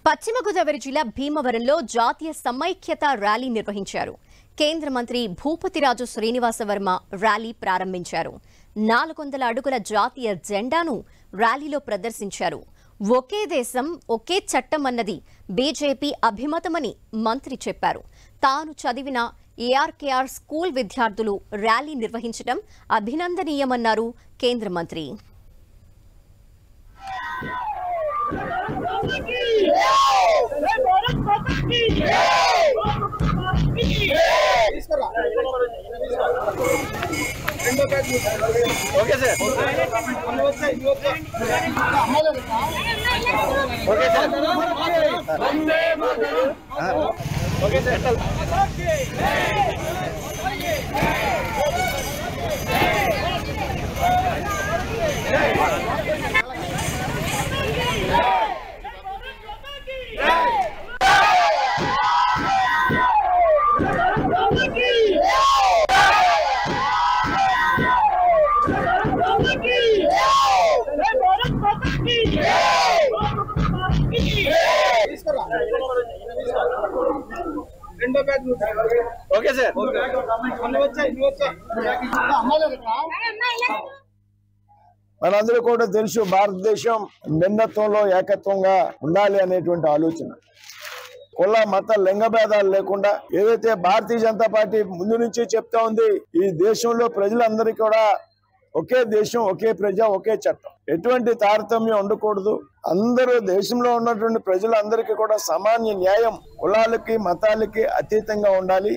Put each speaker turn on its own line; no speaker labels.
పశ్చిమ గోదావరి జిల్లా భీమవరంలో జాతీయ సమైక్యత ర్యాలీ నిర్వహించారు. కేంద్ర మంత్రి భూపతిరాజు శ్రీనివాస వర్మ ర్యాలీ ప్రారంభించారు. 400 అడుగుల జాతీయ జెండాను ర్యాలీలో ప్రదర్శించారు. ఒకే దేశం ఒకే చట్టం అన్నది బీజేపీ అభిమతమని మంత్రి చెప్పారు. తాను చదివిన ఏఆర్కేఆర్ స్కూల్ విద్యార్థులు ర్యాలీ నిర్వహించడం అభినందనీయమన్నారు కేంద్ర మంత్రి.
Okay sir okay sir okay sir
మనందరూ కూడా తెలుసు, భారతదేశం భిన్నత్వంలో ఏకత్వంగా ఉండాలి అనేటువంటి ఆలోచన. కుల మత లింగ భేదాలు లేకుండా ఏదైతే భారతీయ జనతా పార్టీ ముందు నుంచి చెప్తా ఉంది, ఈ దేశంలో ప్రజలందరికీ కూడా ఒకే దేశం ఒకే ప్రజ ఒకే చట్టం, ఎటువంటి తారతమ్యం ఉండకూడదు. అందరూ దేశంలో ఉన్నటువంటి ప్రజలందరికీ కూడా సామాన్య న్యాయం కులాలకి మతాలకి అతీతంగా ఉండాలి.